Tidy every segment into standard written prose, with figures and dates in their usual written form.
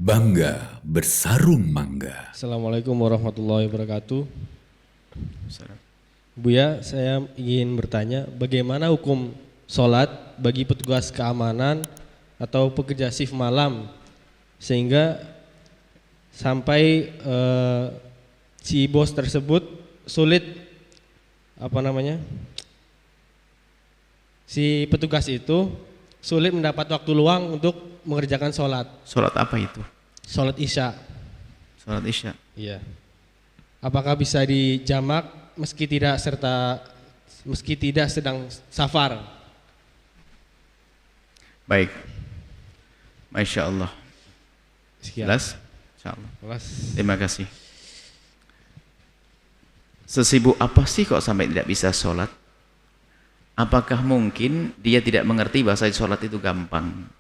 Bangga bersarung mangga. Assalamualaikum warahmatullahi wabarakatuh. Buya, saya ingin bertanya, bagaimana hukum sholat bagi petugas keamanan atau pekerja shift malam sehingga sampai si bos tersebut sulit si petugas itu sulit mendapat waktu luang untuk mengerjakan sholat. Sholat apa itu? Sholat isya. Sholat isya. Iya. Apakah bisa dijamak meski tidak sedang safar? Baik. Masya Allah. Sekian. Jelas? Insya Allah. Jelas. Terima kasih. Sesibuk apa sih kok sampai tidak bisa sholat? Apakah mungkin dia tidak mengerti bahasa sholat itu gampang?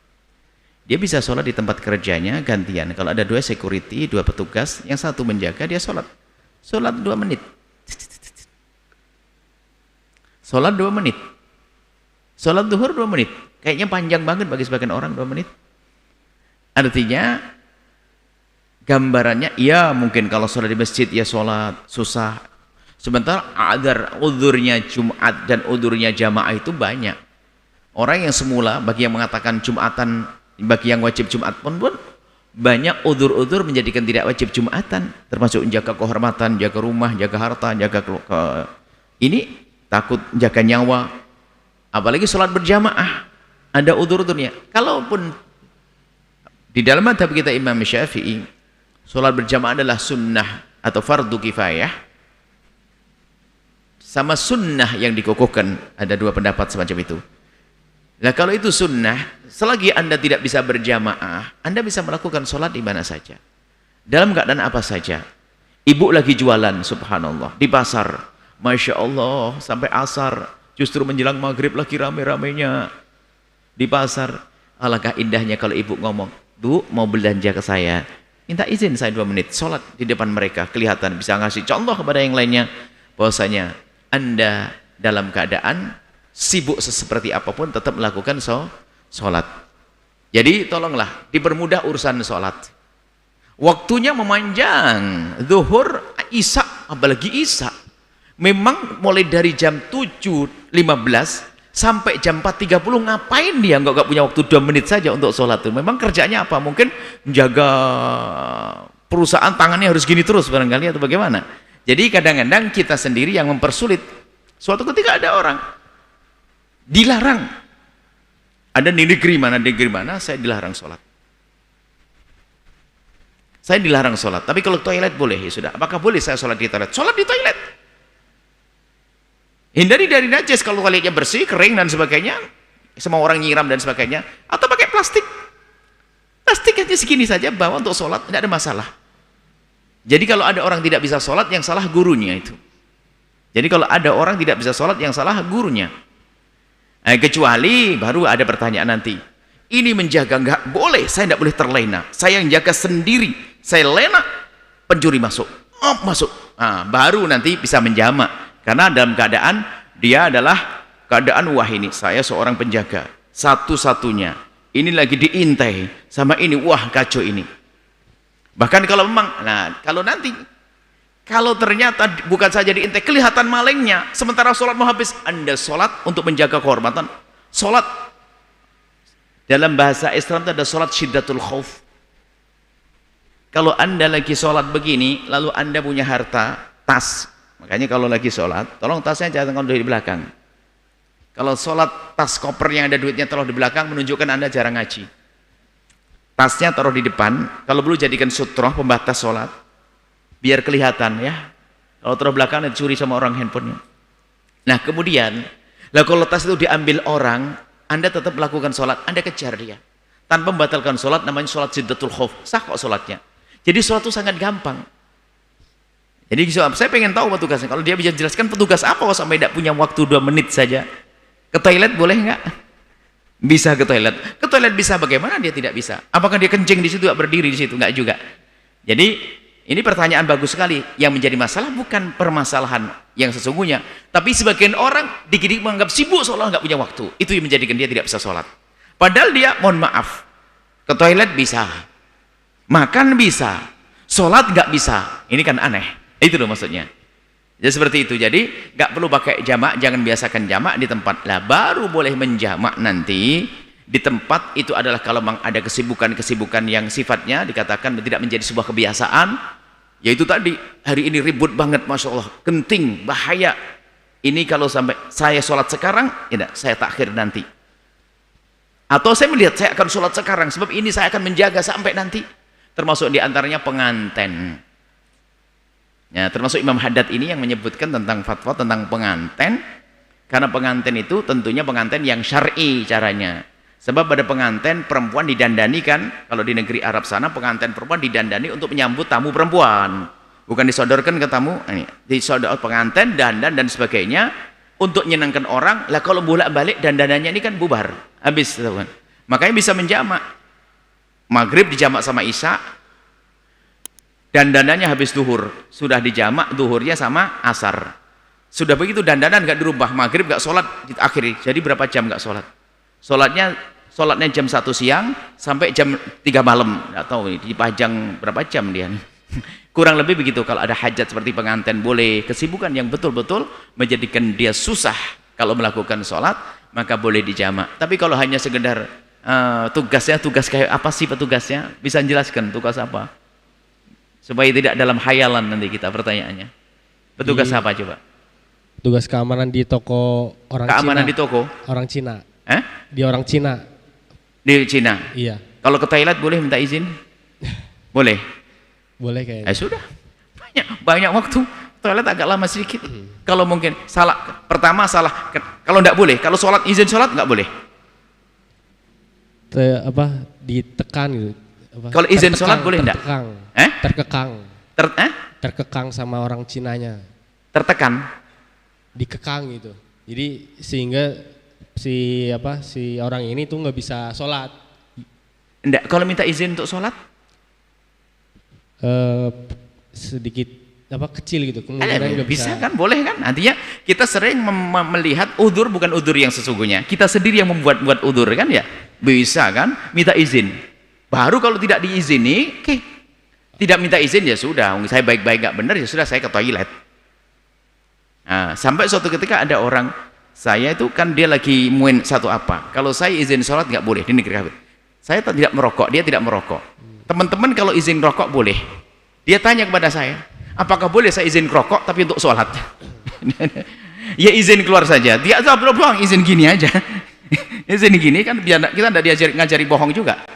Dia bisa sholat di tempat kerjanya gantian. Kalau ada 2 security, 2 petugas, yang satu menjaga, dia sholat. Sholat 2 menit. Sholat 2 menit. Sholat duhur 2 menit. Kayaknya panjang banget bagi sebagian orang 2 menit. Artinya, gambarannya, ya mungkin kalau sholat di masjid, ya sholat susah. Sementara udhurnya Jumat dan udhurnya jamaah itu banyak. Orang yang semula, bagi yang mengatakan Jumatan, bagi yang wajib Jumat pun banyak udhur-udhur menjadikan tidak wajib Jumatan, termasuk menjaga kehormatan, jaga rumah, jaga harta, jaga ini takut jaga nyawa, apalagi sholat berjamaah ada udhur-udhurnya. Kalaupun di dalam madhab kita Imam Syafi'i, sholat berjamaah adalah sunnah atau fardu kifayah sama sunnah yang dikukuhkan, ada 2 pendapat semacam itu. Nah kalau itu sunnah, selagi Anda tidak bisa berjamaah, Anda bisa melakukan sholat di mana saja, dalam keadaan apa saja. Ibu lagi jualan, subhanallah, di pasar, Masya Allah, sampai asar, justru menjelang maghrib lagi rame-ramenya di pasar. Alangkah indahnya kalau ibu ngomong, Bu, mau belanja ke saya, minta izin saya 2 menit, sholat di depan mereka, kelihatan bisa ngasih contoh kepada yang lainnya, bahwasanya Anda dalam keadaan sibuk seperti apapun tetap melakukan sholat. Jadi tolonglah dipermudah urusan sholat. Waktunya memanjang, zuhur, isya, apalagi isya. Memang mulai dari jam 7.15 sampai jam 4.30 ngapain dia nggak punya waktu 2 menit saja untuk sholat itu. Memang kerjanya apa? Mungkin menjaga perusahaan, tangannya harus gini terus barangkali atau bagaimana. Jadi kadang-kadang kita sendiri yang mempersulit. Suatu ketika ada orang dilarang, ada di negeri mana saya dilarang sholat, saya dilarang sholat, tapi kalau toilet boleh, ya sudah. Apakah boleh saya sholat di toilet? Sholat di toilet, hindari dari najis. Kalau toiletnya bersih, kering dan sebagainya, semua orang nyiram dan sebagainya, atau pakai plastik aja segini saja, bawa untuk sholat, tidak ada masalah. Jadi kalau ada orang tidak bisa sholat, yang salah gurunya itu. Jadi kalau ada orang tidak bisa sholat, yang salah gurunya. Kecuali baru ada pertanyaan nanti, ini menjaga nggak boleh, saya tidak boleh terlena, saya yang jaga sendiri, saya lena, pencuri masuk, masuk, baru nanti bisa menjamak. Karena dalam keadaan dia adalah keadaan, wah ini saya seorang penjaga satu-satunya, ini lagi diintai sama ini, wah kacau ini. Bahkan kalau memang, kalau ternyata bukan saja diintai, kelihatan malingnya, sementara sholat mau habis, Anda sholat untuk menjaga kehormatan. Sholat, dalam bahasa Islam itu ada sholat syiddatul khauf. Kalau Anda lagi sholat begini, lalu Anda punya harta, tas, makanya kalau lagi sholat, tolong tasnya jangan di belakang. Kalau sholat, tas koper yang ada duitnya taruh di belakang, menunjukkan Anda jarang ngaji. Tasnya taruh di depan, kalau perlu jadikan sutroh pembatas sholat, biar kelihatan ya. Kalau taruh belakang dicuri sama orang handphonenya. Nah kemudian, kalau tas itu diambil orang, Anda tetap melakukan sholat, Anda kejar dia tanpa membatalkan sholat, namanya sholat syiddatul khauf, sah kok sholatnya. Jadi sholat itu sangat gampang. Jadi saya pengen tahu petugasnya, kalau dia bisa jelaskan petugas apa sampai tidak punya waktu 2 menit saja. Ke toilet boleh nggak? Bisa ke toilet. Ke toilet bisa, bagaimana dia tidak bisa? Apakah dia kencing di situ, berdiri di situ? Enggak juga. Jadi ini pertanyaan bagus sekali. Yang menjadi masalah bukan permasalahan yang sesungguhnya, tapi sebagian orang dikit-dikit menganggap sibuk seolah nggak punya waktu. Itu yang menjadikan dia tidak bisa sholat. Padahal dia, mohon maaf, ke toilet bisa, Makan bisa, sholat nggak bisa. Ini kan aneh. Itu loh maksudnya. Jadi seperti itu. Jadi nggak perlu pakai jamak, jangan biasakan jamak di tempat. Lah baru boleh menjamak nanti di tempat itu adalah kalau memang ada kesibukan-kesibukan yang sifatnya dikatakan tidak menjadi sebuah kebiasaan. Yaitu tadi, hari ini ribut banget, Masya Allah, genting, bahaya. Ini kalau sampai saya sholat sekarang, ya saya takhir nanti. Atau saya melihat saya akan sholat sekarang, sebab ini saya akan menjaga sampai nanti. Termasuk diantaranya penganten. Ya, termasuk Imam Haddad ini yang menyebutkan tentang fatwa tentang penganten. Karena penganten itu tentunya penganten yang syar'i caranya. Sebab pada penganten perempuan didandani kan, kalau di negeri Arab sana penganten perempuan didandani untuk menyambut tamu perempuan. Bukan disodorkan ke tamu, ini disodor penganten, dandan dan sebagainya untuk menyenangkan orang. Lah kalau bolak-balik dandanannya ini kan bubar, habis teman. Makanya bisa menjamak. Maghrib dijamak sama Isya, dandanannya habis duhur, sudah dijamak duhurnya sama asar. Sudah begitu dandanan nggak dirubah, maghrib nggak sholat diakhiri. Jadi berapa jam nggak sholat? Sholatnya jam 1 siang sampai jam 3 malam. Nggak tahu nih dipajang berapa jam dia nih. Kurang lebih begitu. Kalau ada hajat seperti pengantin boleh, kesibukan yang betul-betul menjadikan dia susah kalau melakukan sholat, maka boleh dijamak. Tapi kalau hanya sekedar tugasnya, tugas kayak apa sih petugasnya? Bisa menjelaskan tugas apa? Supaya tidak dalam hayalan nanti kita pertanyaannya. Petugas apa coba? Tugas keamanan di toko orang Keamanan Cina. di toko? Orang Cina. Di orang Cina. Di Cina? Iya. Kalau ke toilet boleh minta izin? Boleh? Boleh kayaknya. Sudah. Banyak waktu. Toilet agak lama sedikit. Kalau mungkin salah, pertama salah. Kalau enggak boleh, kalau sholat, izin sholat enggak boleh. Ditekan gitu. Kalau izin sholat boleh enggak? Terkekang sama orang Cinanya. Tertekan? Dikekang gitu. Jadi sehingga si orang ini tuh nggak bisa sholat. Enggak, kalau minta izin untuk sholat? Sedikit kecil gitu. Kemungkinan nggak bisa kan, boleh kan? Artinya kita sering melihat udzur bukan udzur yang sesungguhnya. Kita sendiri yang membuat udzur kan ya? Bisa kan? Minta izin. Baru kalau tidak diizini, tidak minta izin ya sudah. Saya baik-baik nggak benar ya sudah, saya ke toilet. Nah, sampai suatu ketika ada orang, saya itu kan dia lagi muin satu apa. Kalau saya izin sholat nggak boleh di negeri kafir. Saya tidak merokok, dia tidak merokok. Teman-teman kalau izin rokok boleh. Dia tanya kepada saya, apakah boleh saya izin rokok tapi untuk sholat? Ya izin keluar saja. Dia bilang izin gini aja. Izin gini kan biar kita tidak ngajari bohong juga.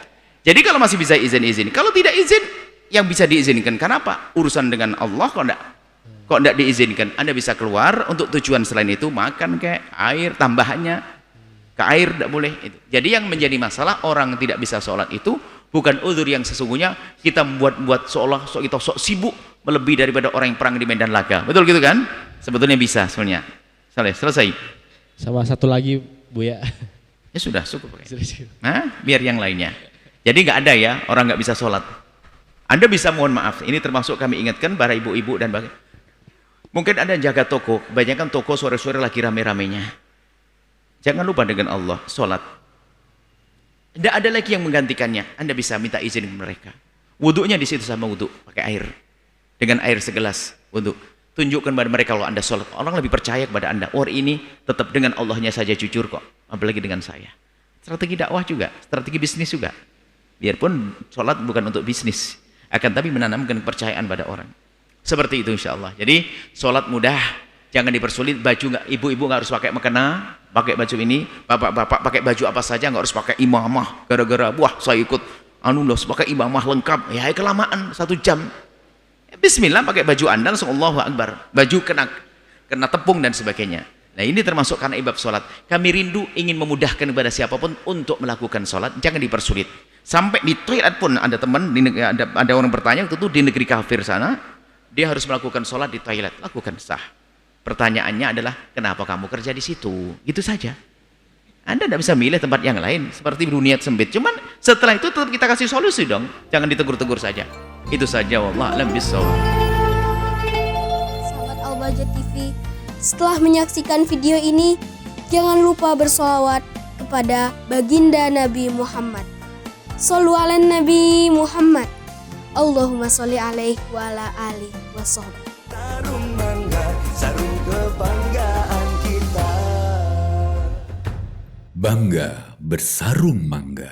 Jadi kalau masih bisa izin. Kalau tidak izin, yang bisa diizinkan. Kenapa? Urusan dengan Allah kok tidak diizinkan. Anda bisa keluar untuk tujuan selain itu, makan kayak air tambahannya, ke air tidak boleh itu. Jadi yang menjadi masalah orang tidak bisa sholat itu bukan uzur yang sesungguhnya. Kita membuat seolah kita sok sibuk melebihi daripada orang yang perang di medan laga. Betul gitu kan? Sebetulnya bisa sebenarnya. Selesai. Sama satu lagi Bu ya. Ya sudah cukup. Nah, biar yang lainnya. Jadi nggak ada ya orang nggak bisa sholat. Anda bisa mohon maaf. Ini termasuk kami ingatkan para ibu-ibu dan bagaimana. Mungkin Anda jaga toko, kebanyakan toko sore-sore lagi rame-ramenya. Jangan lupa dengan Allah, sholat. Tidak ada lagi yang menggantikannya. Anda bisa minta izin ke mereka. Wudhunya di situ sama wudhu, pakai air. Dengan air segelas, wudhu. Tunjukkan kepada mereka kalau Anda sholat. Orang lebih percaya kepada Anda. Ini tetap dengan Allahnya saja jujur kok. Apalagi dengan saya. Strategi dakwah juga, strategi bisnis juga. Biarpun sholat bukan untuk bisnis. Akan tapi menanamkan kepercayaan pada orang. Seperti itu insya Allah. Jadi sholat mudah, jangan dipersulit. Baju nggak, ibu-ibu nggak harus pakai mukena, pakai baju ini. Bapak-bapak pakai baju apa saja, nggak harus pakai imamah. Gara-gara wah saya ikut pakai imamah lengkap. Ya kelamaan 1 jam. Bismillah pakai baju Anda langsung Allahu Akbar. Baju kena tepung dan sebagainya. Nah ini termasuk karena ibab sholat. Kami rindu ingin memudahkan kepada siapapun untuk melakukan sholat. Jangan dipersulit. Sampai di toilet pun ada teman, ada orang bertanya waktu itu di negeri kafir sana. Dia harus melakukan sholat di toilet, lakukan sah. Pertanyaannya adalah, kenapa kamu kerja di situ? Gitu saja. Anda tidak bisa milih tempat yang lain, seperti dunia sempit. Cuman setelah itu tetap kita kasih solusi dong. Jangan ditegur-tegur saja. Itu saja, wallah alam bissawab. Sahabat Al-Bahjah TV, setelah menyaksikan video ini, jangan lupa bersolawat kepada baginda Nabi Muhammad. Shollu ala Nabi Muhammad. Allahumma sholli alaihi wa ala alihi wa sahbihi. Sarung mangga, sarung kebanggaan kita. Bangga bersarung mangga.